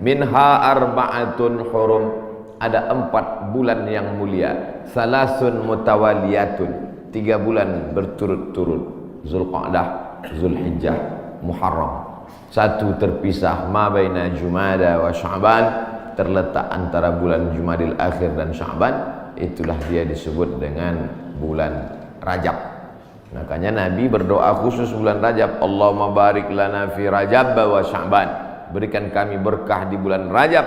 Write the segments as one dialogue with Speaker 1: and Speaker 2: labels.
Speaker 1: Minha arba'atun hurum, ada 4 bulan yang mulia. Salasun mutawaliyatun, 3 bulan berturut-turut. Zulqa'dah, Zulhijjah, Muharram. 1 terpisah, ma baina Jumada wa Sya'ban, terletak antara bulan Jumadil Akhir dan Sya'ban. Itulah dia disebut dengan bulan Rajab. Makanya Nabi berdoa khusus bulan Rajab, Allahumma barik lana fi Rajab wa Sya'ban, berikan kami berkah di bulan Rajab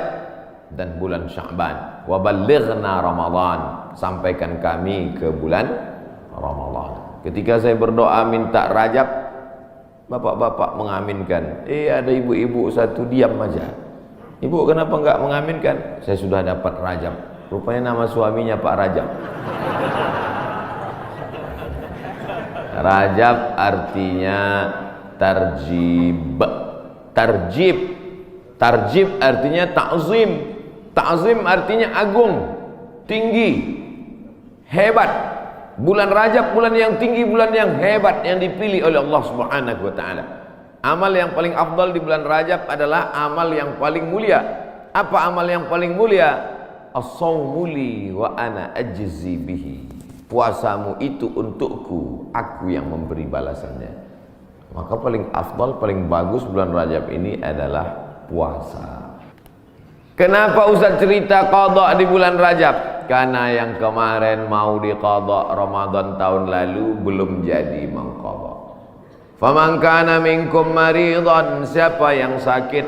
Speaker 1: dan bulan Sya'ban. Wa ballighna Ramadan, sampaikan kami ke bulan Ramadan. Ketika saya berdoa minta Rajab, bapak-bapak mengaminkan. Ada ibu-ibu satu diam aja. Ibu kenapa enggak mengaminkan? Saya sudah dapat Rajab. Rupanya nama suaminya Pak Rajab. Rajab artinya tarjib. Tarjib. Tarjib artinya ta'zim. Ta'zim artinya agung, tinggi, hebat. Bulan Rajab bulan yang tinggi, bulan yang hebat, yang dipilih oleh Allah Subhanahu wa taala. Amal yang paling afdal di bulan Rajab adalah amal yang paling mulia. Apa amal yang paling mulia? As-shaumu li wa ana ajzi bihi. Puasamu itu untukku, aku yang memberi balasannya. Maka paling afdal, paling bagus bulan Rajab ini adalah puasa. Kenapa Ustaz cerita qadha di bulan Rajab? Karena yang kemarin mau diqadha Ramadan tahun lalu belum jadi mengqadha. Faman kana minkum maridan, siapa yang sakit,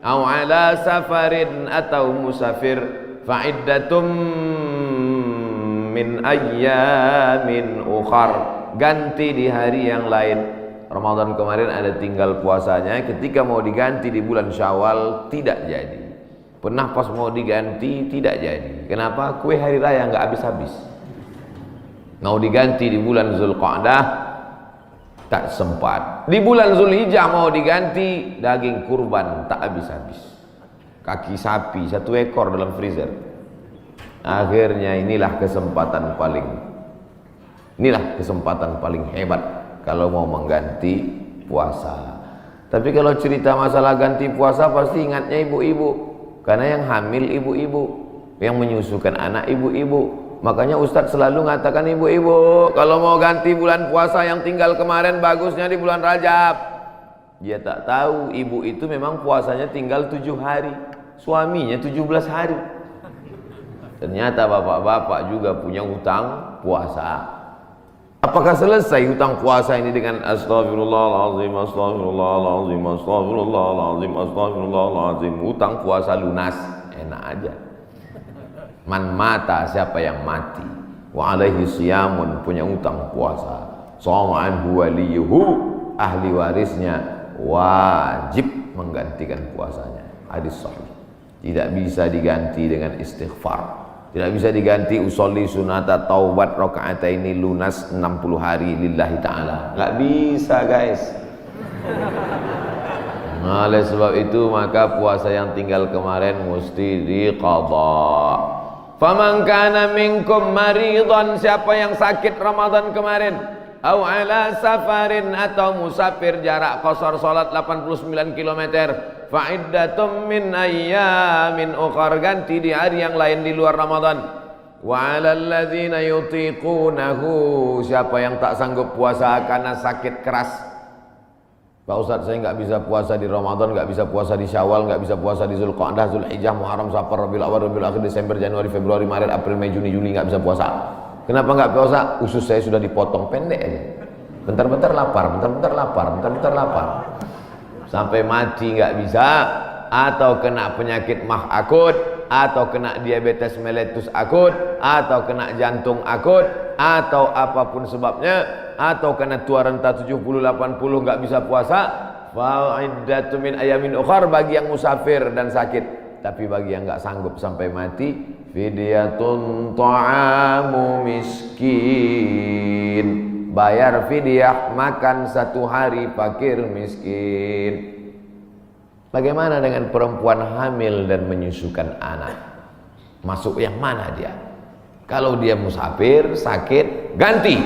Speaker 1: au ala safarin atau musafir, fa iddatum min ayyamin ukhar, ganti di hari yang lain. Ramadan kemarin ada tinggal puasanya, ketika mau diganti di bulan Syawal tidak jadi. Pernah pas mau diganti tidak jadi. Kenapa? Kue hari raya nggak habis-habis. Mau diganti di bulan Zulqa'dah tak sempat. Di bulan Zulhijjah mau diganti, daging kurban tak habis-habis. Kaki sapi 1 ekor dalam freezer. Akhirnya inilah kesempatan paling hebat kalau mau mengganti puasa. Tapi kalau cerita masalah ganti puasa pasti ingatnya ibu-ibu. Karena yang hamil ibu-ibu, yang menyusukan anak ibu-ibu. Makanya Ustadz selalu mengatakan ibu-ibu, kalau mau ganti bulan puasa yang tinggal kemarin bagusnya di bulan Rajab. Dia tak tahu ibu itu memang puasanya tinggal 7 hari, suaminya 17 hari. Ternyata bapak-bapak juga punya hutang puasa. Apakah selesai hutang puasa ini dengan astagfirullahaladzim, astagfirullahaladzim, astagfirullahaladzim, astagfirullahaladzim? Hutang puasa lunas, enak aja. Man mata, siapa yang mati, wa alaihi siyamun, punya hutang puasa, shoma anhu waliyuhu, ahli warisnya wajib menggantikan puasanya. Hadis sahih. Tidak bisa diganti dengan istighfar. Tidak bisa diganti usolli sunata taubat rakaataini lunas 60 hari lillahi ta'ala. Nggak bisa guys. Nah, oleh sebab itu maka puasa yang tinggal kemarin mesti diqadha. Faman kana minkum maridan, siapa yang sakit Ramadan kemarin, au ala safarin, atau musafir jarak qasar salat 89 km, fa iddatum min ayyamin ukhar, ganti di hari yang lain di luar Ramadan. Wa 'alal ladzina yutiqunahu, siapa yang tak sanggup puasa karena sakit keras. Pak Ustadz, saya nggak bisa puasa di Ramadan, nggak bisa puasa di Syawal, nggak bisa puasa di Zulqa'dah, Zulhijjah, Muharram, Safar, Rabiul Awal, Rabiul Akhir, Desember, Januari, Februari, Maret, April, Mei, Juni, Juli, nggak bisa puasa. Kenapa nggak puasa? Usus saya sudah dipotong pendek aja. Bentar-bentar lapar, bentar-bentar lapar, bentar-bentar lapar. Sampai mati nggak bisa, atau kena penyakit mah akut, atau kena diabetes mellitus akut, atau kena jantung akut, atau apapun sebabnya, atau kena tua renta 70-80 nggak bisa puasa, fa'iddatu min ayamin ukhar, bagi yang musafir dan sakit. Tapi bagi yang nggak sanggup sampai mati, fidyatun ta'amu miskin, bayar fidyah, makan 1 hari fakir miskin. Bagaimana dengan perempuan hamil dan menyusukan anak? Masuk yang mana dia? Kalau dia musafir, sakit, ganti.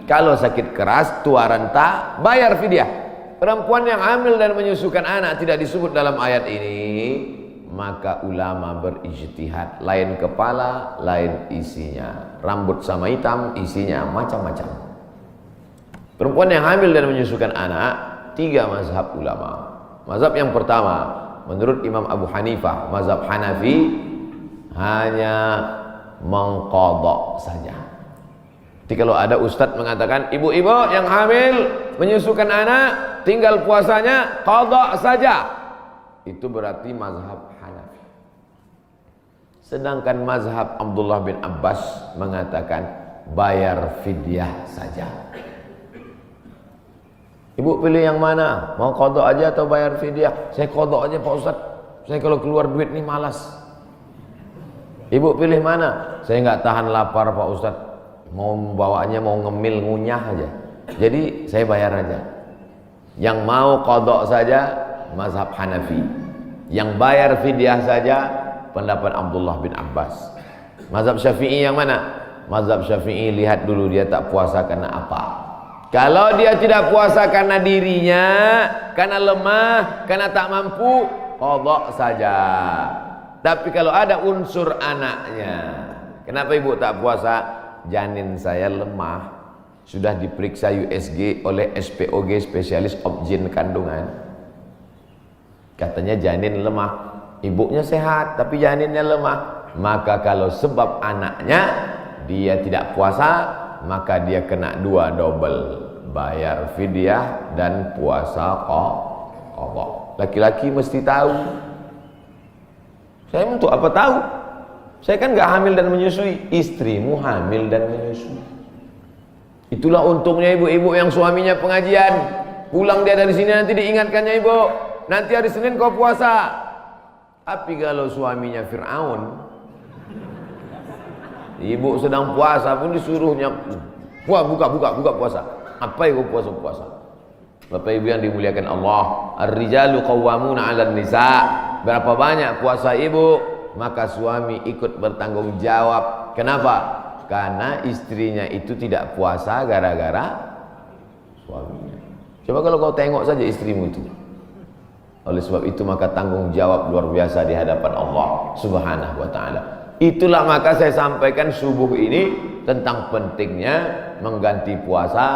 Speaker 1: Kalau sakit keras, tua renta, bayar fidyah. Perempuan yang hamil dan menyusukan anak tidak disebut dalam ayat ini, maka ulama berijtihad, lain kepala, lain isinya. Rambut sama hitam, isinya macam-macam. Perempuan yang hamil dan menyusukan anak, 3 mazhab ulama. Mazhab yang pertama, menurut Imam Abu Hanifah, mazhab Hanafi, hanya mengqadha saja. Jadi kalau ada ustadz mengatakan ibu-ibu yang hamil menyusukan anak tinggal puasanya qadha saja, itu berarti mazhab Hanafi. Sedangkan mazhab Abdullah bin Abbas mengatakan bayar fidyah saja. Ibu pilih yang mana? Mau qadha aja atau bayar fidyah? Saya qadha aja Pak Ustadz. Saya kalau keluar duit nih malas. Ibu pilih mana? Saya nggak tahan lapar Pak Ustadz. Mau bawanya mau ngemil ngunyah aja. Jadi saya bayar aja. Yang mau qadha saja mazhab Hanafi. Yang bayar fidyah saja pendapat Abdullah bin Abbas. Mazhab Syafi'i yang mana? Mazhab Syafi'i lihat dulu dia tak puasa karena apa. Kalau dia tidak puasa karena dirinya, karena lemah, karena tak mampu, qadha saja. Tapi kalau ada unsur anaknya, kenapa ibu tak puasa? Janin saya lemah, sudah diperiksa USG oleh SPOG, spesialis obgyn kandungan. Katanya janin lemah, ibunya sehat tapi janinnya lemah. Maka kalau sebab anaknya dia tidak puasa, maka dia kena 2 double, bayar fidyah dan puasa qadha. Laki-laki mesti tahu. Saya untuk apa tahu? Saya kan gak hamil dan menyusui. Istrimu hamil dan menyusui. Itulah untungnya ibu-ibu yang suaminya pengajian. Pulang dia dari sini nanti diingatkannya, ibu, nanti hari Senin kau puasa. Tapi kalau suaminya Fir'aun, ibu sedang puasa pun disuruhnya buka puasa. Apa yang kau puasa? Bapak ibu yang dimuliakan Allah, ar-rijalu qawwamuna 'alan nisa. Berapa banyak puasa ibu, maka suami ikut bertanggung jawab. Kenapa? Karena istrinya itu tidak puasa gara-gara suaminya. Coba kalau kau tengok saja istrimu itu. Oleh sebab itu maka tanggung jawab luar biasa di hadapan Allah Subhanahu wa taala. Itulah maka saya sampaikan subuh ini tentang pentingnya mengganti puasa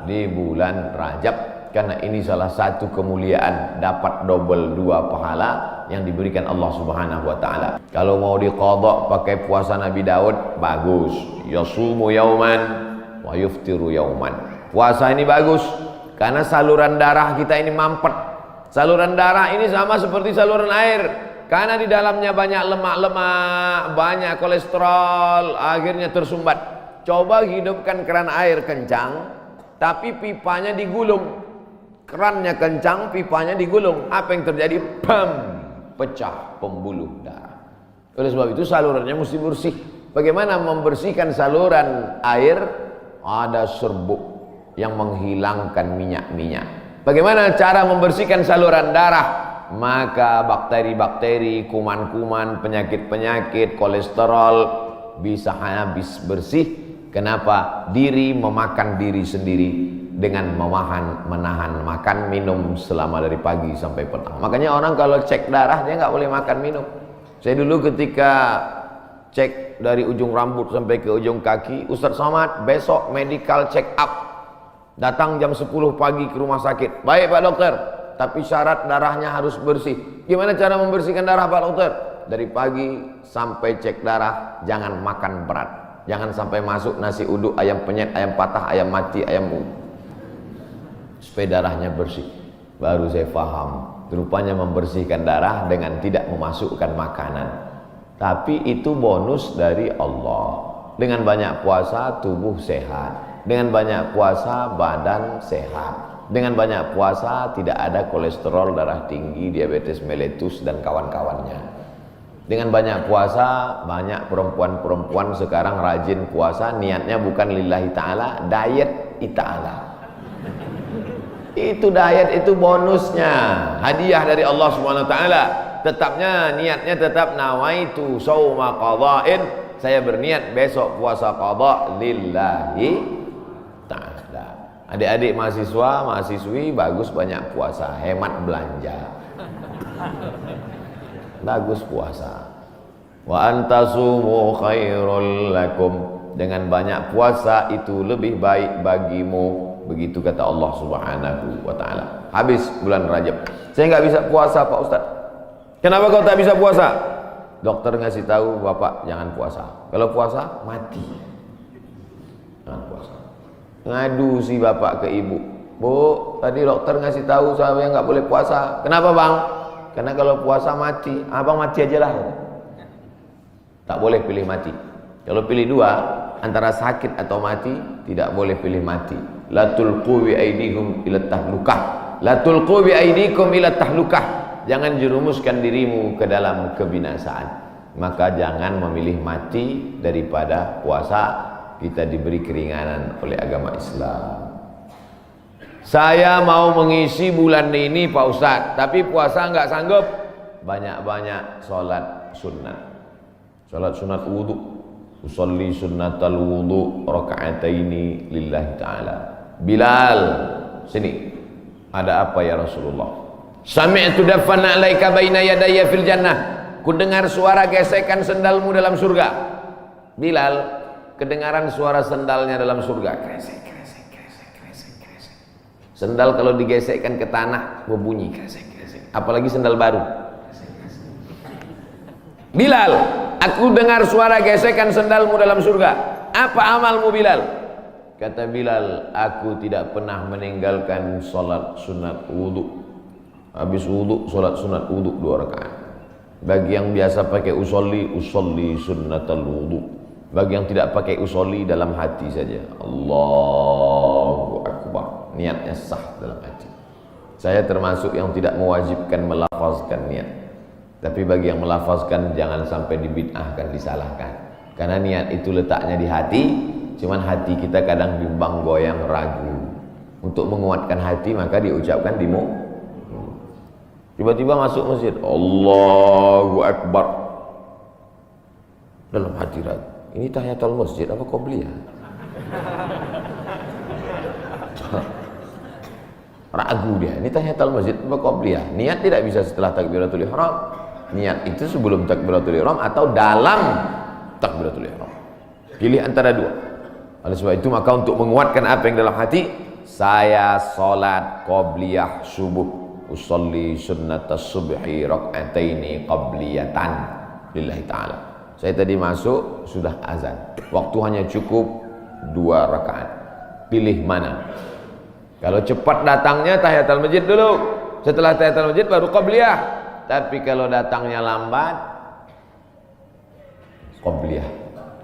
Speaker 1: di bulan Rajab. Karena ini salah satu kemuliaan, dapat double 2 pahala yang diberikan Allah Subhanahu wa taala. Kalau mau diqadha pakai puasa Nabi Daud, bagus. Yasumu yauman wa yuftiru yauman. Puasa ini bagus karena saluran darah kita ini mampet. Saluran darah ini sama seperti saluran air. Karena di dalamnya banyak lemak-lemak, banyak kolesterol, akhirnya tersumbat. Coba hidupkan keran air kencang, tapi pipanya digulung. Kerannya kencang, pipanya digulung. Apa yang terjadi? Bam! Pecah pembuluh darah. Oleh sebab itu salurannya mesti bersih. Bagaimana membersihkan saluran air? Ada serbuk yang menghilangkan minyak-minyak. Bagaimana cara membersihkan saluran darah? Maka bakteri-bakteri, kuman-kuman, penyakit-penyakit, kolesterol bisa habis bersih. Kenapa? Diri memakan diri sendiri dengan menahan makan minum selama dari pagi sampai petang. Makanya orang kalau cek darah dia nggak boleh makan minum. Saya dulu ketika cek dari ujung rambut sampai ke ujung kaki, Ustadz Somad besok medical check up, datang jam 10 pagi ke rumah sakit. Baik Pak Dokter, tapi syarat darahnya harus bersih. Gimana cara membersihkan darah Pak Dokter? Dari pagi sampai cek darah jangan makan berat, jangan sampai masuk nasi uduk, ayam penyet, ayam patah, ayam mati, ayam supaya darahnya bersih. Baru saya paham, rupanya membersihkan darah dengan tidak memasukkan makanan. Tapi itu bonus dari Allah. Dengan banyak puasa tubuh sehat, dengan banyak puasa badan sehat, dengan banyak puasa tidak ada kolesterol darah tinggi, diabetes mellitus dan kawan-kawannya. Dengan banyak puasa, banyak perempuan-perempuan sekarang rajin puasa, niatnya bukan lillahi ta'ala, diet ta'ala. Itu diet, itu bonusnya, hadiah dari Allah Subhanahu wa taala. Tetapnya niatnya tetap nawaitu shauma qadha'in, saya berniat besok puasa qadha lillahi ta'ala. Adik-adik mahasiswa, mahasiswi bagus banyak puasa, hemat belanja. bagus puasa. Wa antasumu khairul lakum, dengan banyak puasa itu lebih baik bagimu, begitu kata Allah Subhanahu wa taala. Habis bulan Rajab, saya nggak bisa puasa Pak Ustaz. Kenapa kau tak bisa puasa? Dokter ngasih tahu Bapak jangan puasa. Kalau puasa mati. Jangan puasa. Ngadu si bapak ke ibu, Bu, tadi dokter ngasih tahu saya nggak boleh puasa. Kenapa bang? Karena kalau puasa mati. Abang mati aja lah. Tak boleh pilih mati. Kalau pilih dua, antara sakit atau mati, tidak boleh pilih mati. La tulqu bi aidikum ila tahlukah. La tulqu bi aidikum ila tahlukah. Jangan jerumuskan dirimu ke dalam kebinasaan. Maka jangan memilih mati daripada puasa. Kita diberi keringanan oleh agama Islam. Saya mau mengisi bulan ini Pak Ustadz, tapi puasa nggak sanggup. Banyak-banyak sholat sunnah. Sholat sunat wudu. Usolli sunnatal wudu raka'ataini lillahi ta'ala. Bilal, sini. Ada apa ya Rasulullah? Sami'tu daffan alaika baina yadayya fil jannah. Ku dengar suara gesekan sendalmu dalam surga. Bilal, kedengaran suara sendalnya dalam surga. Kresek, kresek, kresek, kresek, kresek. Sendal kalau digesekkan ke tanah berbunyi kresek, kresek. Apalagi sendal baru. Kresek, kresek. Bilal, aku dengar suara gesekan sendalmu dalam surga. Apa amalmu Bilal? Kata Bilal, aku tidak pernah meninggalkan sholat sunat wudu. Habis wudu, sholat sunat wudu 2 rakaat. Bagi yang biasa pakai usolli sunnatal wudu. Bagi yang tidak pakai usolli, dalam hati saja. Allahu Akbar. Niatnya sah dalam hati. Saya termasuk yang tidak mewajibkan melafazkan niat. Tapi bagi yang melafazkan, jangan sampai dibid'ahkan, disalahkan. Karena niat itu letaknya di hati. Cuman hati kita kadang bimbang, goyang, ragu. Untuk menguatkan hati maka diucapkan di mulut. Tiba-tiba masuk masjid, Allahu Akbar. Dalam hati ragu. Ini tahiyatul masjid apa qobliyah? Ragu dia. Ini tahiyatul masjid apa qobliyah? Niat tidak bisa setelah takbiratul ihram. Niat itu sebelum takbiratul ihram atau dalam takbiratul ihram. Pilih antara dua. Oleh sebab itu maka untuk menguatkan apa yang dalam hati, saya salat qobliyah subuh. Usolli sunnatas subhi rak'ataini qabliyatan lillahi ta'ala. Saya tadi masuk sudah azan. Waktu hanya cukup 2 rakaat. Pilih mana? Kalau cepat datangnya tahiyatul masjid dulu. Setelah tahiyatul masjid baru qabliyah. Tapi kalau datangnya lambat, qabliyah.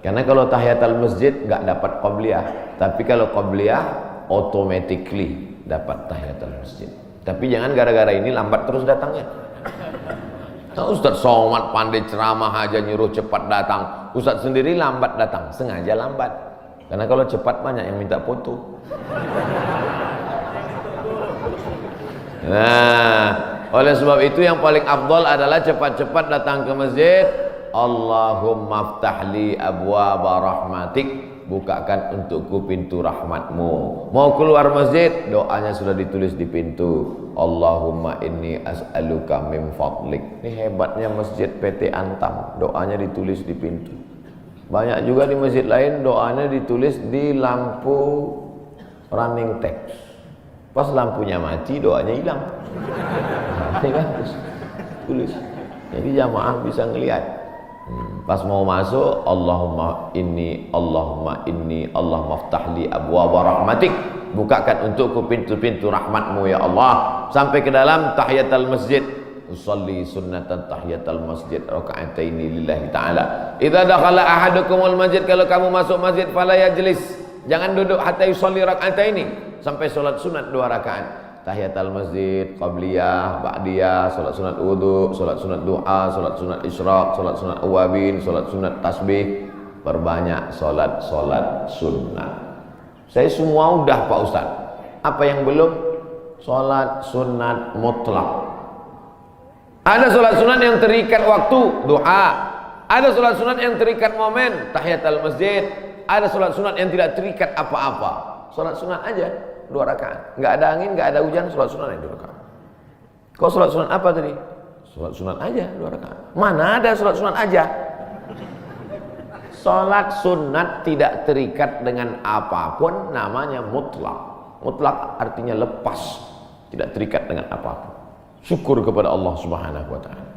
Speaker 1: Karena kalau tahiyatul masjid enggak dapat qabliyah. Tapi kalau qabliyah automatically dapat tahiyatul masjid. Tapi jangan gara-gara ini lambat terus datangnya. Nah, Ustaz Somad pandai ceramah aja nyuruh cepat datang. Ustaz sendiri lambat datang, sengaja lambat. Karena kalau cepat banyak yang minta foto. Nah, oleh sebab itu yang paling afdal adalah cepat-cepat datang ke masjid. Allahumma ftahli abwaaba rahmatik. Bukakan untukku pintu rahmatmu. Mau keluar masjid, doanya sudah ditulis di pintu. Allahumma inni as'aluka min fadlik. Ini hebatnya masjid PT Antam, doanya ditulis di pintu. Banyak juga di masjid lain doanya ditulis di lampu running text. Pas lampunya mati, doanya hilang. Nah, kan tulis. Jadi jamaah bisa ngelihat. Pas mau masuk, Allahumma inni, Allahumma ftahli abwaaba rahmatik. Bukakan untukku pintu-pintu rahmatmu ya Allah. Sampai ke dalam tahiyatul masjid. Usolli sunnatan tahiyatul masjid raka'ataini lillahi ta'ala. Idza dakhala ahadukumul masjid, kalau kamu masuk masjid fala yajlis. Jangan duduk hatta yusolli raka'ataini, sampai salat sunat 2 rakaat. Tahiyatul masjid, qabliyah, ba'diyah, salat sunat wudu, salat sunat duha, salat sunat isyraq, salat sunat awabin, salat sunat tasbih. Perbanyak salat-salat sunnah. Saya semua udah Pak Ustaz. Apa yang belum? Salat sunat mutlak. Ada salat sunat yang terikat waktu, duha. Ada salat sunat yang terikat momen, tahiyatul masjid. Ada salat sunat yang tidak terikat apa-apa. Salat sunat aja 2 rakaat. Enggak ada angin, enggak ada hujan, salat sunat 2 rakaat. Kau salat sunat apa tadi? Sholat sunat aja 2 rakaat. Mana ada sholat sunat aja? Sholat sunat tidak terikat dengan apapun, namanya mutlak. Mutlak artinya lepas, tidak terikat dengan apapun. Syukur kepada Allah Subhanahu wa taala.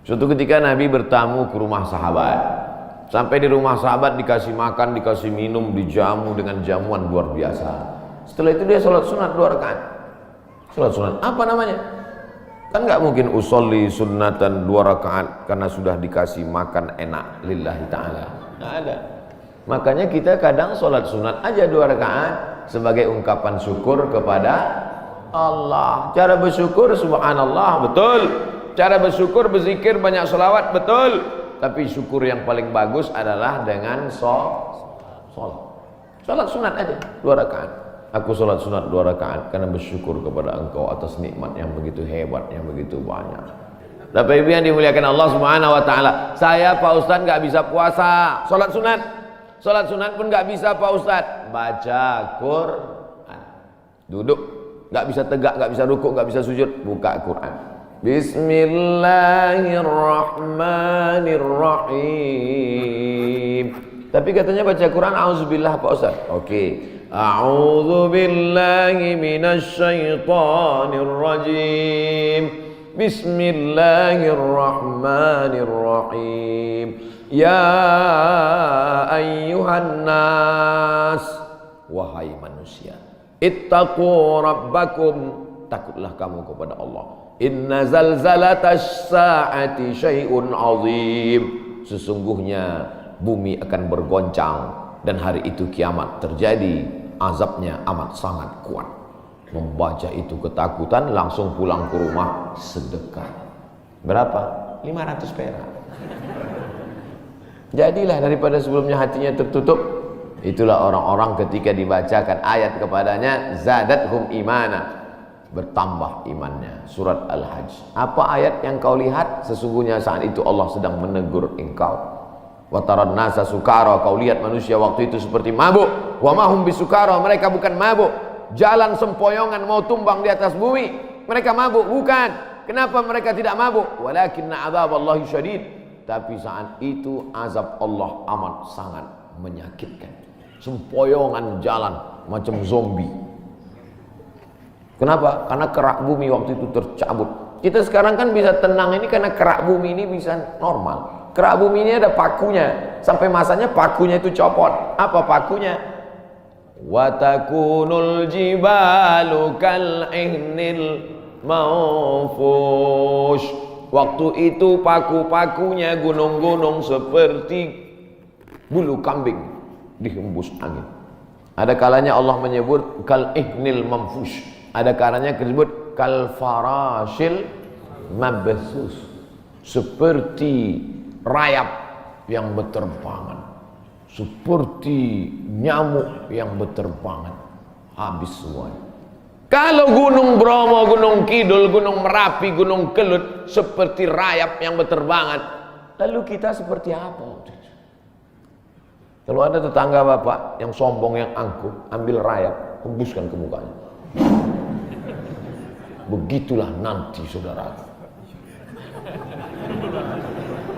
Speaker 1: Suatu ketika Nabi bertamu ke rumah sahabat. Sampai di rumah sahabat dikasih makan, dikasih minum, dijamu dengan jamuan luar biasa. Setelah itu dia sholat sunat 2 rakaat. Sholat sunat apa namanya? Kan nggak mungkin usolli sunnatan 2 rakaat karena sudah dikasih makan enak lillahi ta'ala. Nggak ada. Makanya kita kadang sholat sunat aja 2 rakaat sebagai ungkapan syukur kepada Allah. Cara bersyukur subhanallah, betul. Cara bersyukur berzikir banyak selawat, betul. Tapi syukur yang paling bagus adalah dengan sholat. Sholat sunat aja 2 rakaat. Aku sholat sunat 2 rakaat karena bersyukur kepada Engkau atas nikmat yang begitu hebat, yang begitu banyak. Bapak Ibu yang dimuliakan Allah Subhanahu wa taala, saya Pak Ustadz nggak bisa puasa, sholat sunat. Sholat sunat pun nggak bisa Pak Ustadz. Baca Quran. Duduk, nggak bisa tegak, nggak bisa rukuk, nggak bisa sujud, buka Quran. Bismillahirrahmanirrahim. Tapi katanya baca Quran auzubillah Pak Ustaz. Oke. A'udzubillahi minasyaitonir rajim. Bismillahirrahmanirrahim. Ya ayyuhan nas, wahai manusia, ittaqu rabbakum, takutlah kamu kepada Allah. Inna zalzalatas saati syai'un azim. Sesungguhnya bumi akan bergoncang dan hari itu kiamat terjadi, azabnya amat sangat kuat. Membaca itu ketakutan, langsung pulang ke rumah sedekah. Berapa? 500 perak. Jadilah daripada sebelumnya hatinya tertutup. Itulah orang-orang ketika dibacakan ayat kepadanya, zadathum imana, bertambah imannya. Surat Al-Hajj. Apa ayat yang kau lihat? Sesungguhnya saat itu Allah sedang menegur engkau. Wa taran nasa sukara, kau lihat manusia waktu itu seperti mabuk. Wa mahum bisukara, mereka bukan mabuk. Jalan sempoyongan mau tumbang di atas bumi, mereka mabuk? Bukan. Kenapa mereka tidak mabuk? Walakinna adzaballahi syadid. Tapi saat itu azab Allah amat sangat menyakitkan. Sempoyongan jalan macam zombie. Kenapa? Karena kerak bumi waktu itu tercabut. Kita sekarang kan bisa tenang ini karena kerak bumi ini bisa normal. Kerak bumi ini ada pakunya. Sampai masanya pakunya itu copot. Apa pakunya? Wa takunul jibalu kal'ihnil manfush. Waktu itu paku-pakunya gunung-gunung seperti bulu kambing dihembus angin. Ada kalanya Allah menyebut kal'ihnil manfush. Ada kalanya disebut kal farashil mabthus, seperti rayap yang berterbangan, seperti nyamuk yang berterbangan, habis semuanya. Kalau Gunung Bromo, Gunung Kidul, Gunung Merapi, Gunung Kelut seperti rayap yang berterbangan, lalu kita seperti apa? Kalau ada tetangga bapak yang sombong, yang angkuh, ambil rayap, hembuskan ke mukanya. Begitulah nanti saudara.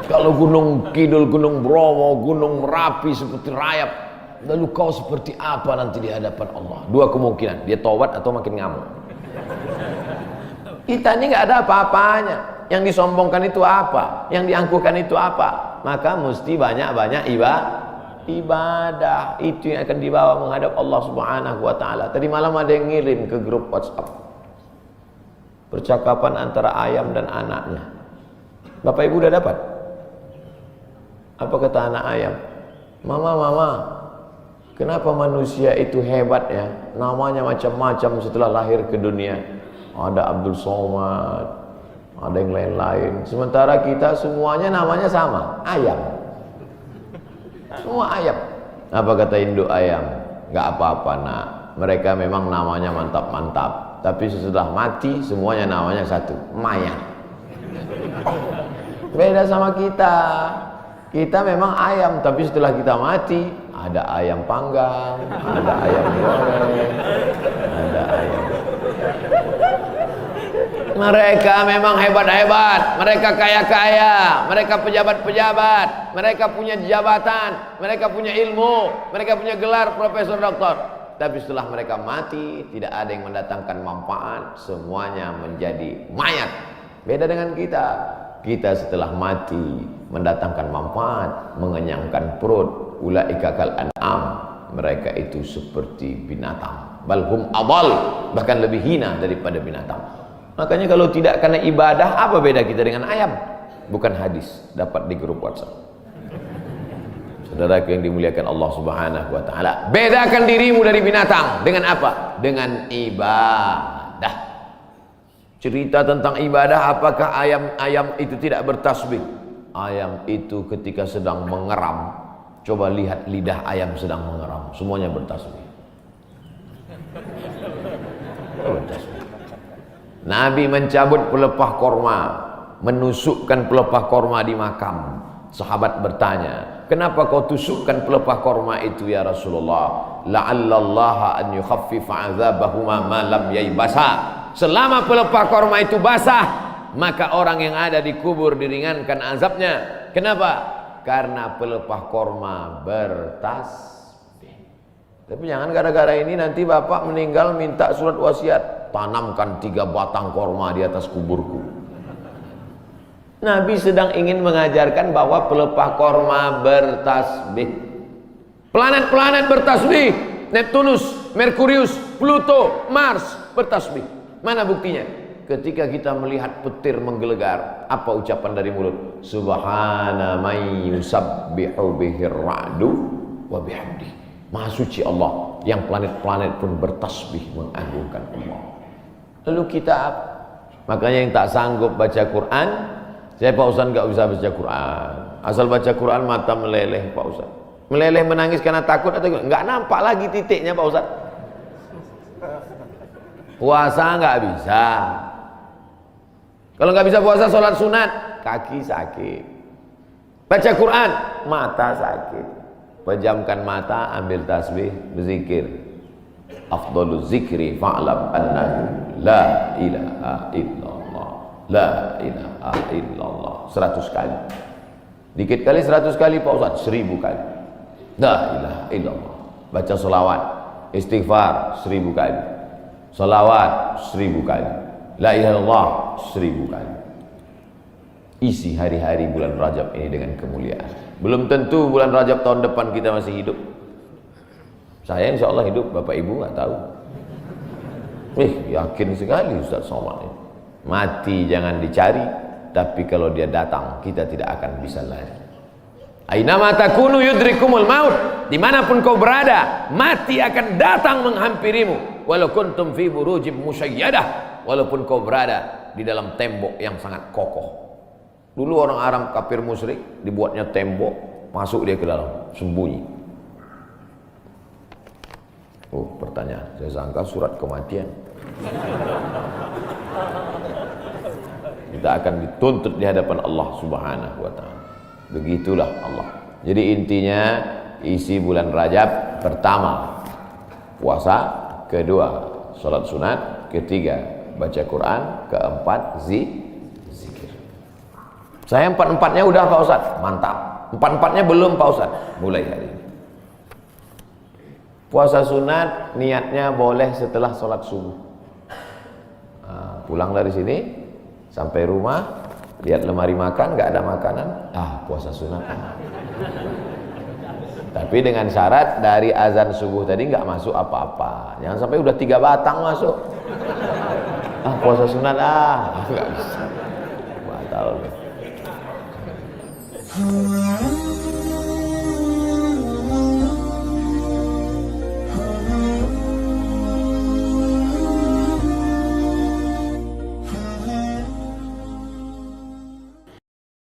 Speaker 1: Kalau Gunung Kidul, Gunung Bromo, Gunung Merapi seperti rayap, lalu kau seperti apa nanti di hadapan Allah? 2 kemungkinan, dia taubat atau makin ngamuk. Kita ini nggak ada apa-apanya. Yang disombongkan itu apa? Yang diangkuhkan itu apa? Maka mesti banyak-banyak ibadah. Itu yang akan dibawa menghadap Allah Subhanahu wa taala. Tadi malam ada yang ngirim ke grup WhatsApp. Percakapan antara ayam dan anaknya. Bapak Ibu udah dapat? Apa kata anak ayam? Mama, kenapa manusia itu hebat ya? Namanya macam-macam setelah lahir ke dunia. Ada Abdul Somad, ada yang lain-lain. Sementara kita semuanya namanya sama, ayam. Semua ayam. Apa kata induk ayam? Gak apa-apa nak, mereka memang namanya mantap-mantap. Tapi sesudah mati semuanya namanya satu, mayat. Beda sama kita. Kita memang ayam, tapi setelah kita mati ada ayam panggang, ada ayam goreng, ada ayam. Mereka memang hebat-hebat, mereka kaya-kaya, mereka pejabat-pejabat, mereka punya jabatan, mereka punya ilmu, mereka punya gelar profesor doktor. Tapi setelah mereka mati, tidak ada yang mendatangkan manfaat, semuanya menjadi mayat. Beda dengan kita. Kita setelah mati mendatangkan manfaat, mengenyangkan perut. Ulaika kal an'am, mereka itu seperti binatang. Balhum adal, bahkan lebih hina daripada binatang. Makanya kalau tidak karena ibadah, apa beda kita dengan ayam? Bukan hadis, dapat di grup WhatsApp. Saudara yang dimuliakan Allah Subhanahu wa taala, bedakan dirimu dari binatang dengan apa? Dengan ibadah. Cerita tentang ibadah, apakah ayam itu tidak bertasbih? Ayam itu ketika sedang mengeram, coba lihat lidah ayam sedang mengeram, semuanya bertasbih. Bertasbih. Nabi mencabut pelepah korma, menusukkan pelepah korma di makam. Sahabat bertanya, kenapa kau tusukkan pelepah korma itu ya Rasulullah? La'allallaha an yukhaffifa 'adzabahuma ma lam yaybasa. Selama pelepah korma itu basah, maka orang yang ada di kubur diringankan azabnya. Kenapa? Karena pelepah korma bertasbih. Tapi jangan gara-gara ini nanti bapak meninggal minta surat wasiat, tanamkan 3 batang korma di atas kuburku. Nabi sedang ingin mengajarkan bahwa pelepah korma bertasbih. Planet-planet bertasbih. Neptunus, Merkurius, Pluto, Mars bertasbih. Mana buktinya? Ketika kita melihat petir menggelegar, apa ucapan dari mulut? Subhana may yusabbihu bihir ra'du wa bihamdi. Maha suci Allah, yang planet-planet pun bertasbih mengagungkan Allah. Lalu kita apa? Makanya yang tak sanggup baca Quran, saya Pak Ustaz nggak bisa baca Quran. Asal baca Quran mata meleleh Pak Ustaz. Meleleh menangis karena takut atau nggak nampak lagi titiknya Pak Ustaz. Puasa nggak bisa. Kalau nggak bisa puasa, sholat sunat, kaki sakit. Baca Quran, mata sakit. Pejamkan mata, ambil tasbih, berzikir. Afdhaluz zikri fa'lam annahu la ilaha illallah. La ilaha illallah. 100 kali. Dikit kali 100 kali Pak Ustaz, 1000 kali. La ilaha illallah. Baca selawat, istighfar 1000 kali. Selawat 1000 kali. La ilaha illallah 1000 kali. Isi hari-hari bulan Rajab ini dengan kemuliaan. Belum tentu bulan Rajab tahun depan kita masih hidup. Saya insya Allah hidup, Bapak Ibu nggak tahu. Yakin sekali Ustaz Somad ini. Mati jangan dicari, tapi kalau dia datang kita tidak akan bisa lari. Ainama takunu yudrikumul maut. Dimanapun kau berada, mati akan datang menghampirimu. Walau kuntum fi burujim musyayyadah. Walaupun kau berada di dalam tembok yang sangat kokoh. Dulu orang Arab kafir musyrik dibuatnya tembok, masuk dia ke dalam, sembunyi. Oh, pertanyaan, saya sangka surat kematian. Kita akan dituntut di hadapan Allah Subhanahu wa taala. Begitulah Allah. Jadi intinya isi bulan Rajab, pertama puasa, kedua salat sunat, ketiga baca Quran, keempat zikir. Saya 4-4-nya udah Pak Ustaz, mantap. 4-4-nya belum Pak Ustaz, mulai hari ini. Puasa sunat niatnya boleh setelah sholat subuh. Pulang dari sini sampai rumah, lihat lemari makan, nggak ada makanan, puasa sunat. Tapi dengan syarat dari azan subuh tadi nggak masuk apa-apa. Jangan sampai udah 3 batang masuk. Puasa sunat nggak bisa. Batal.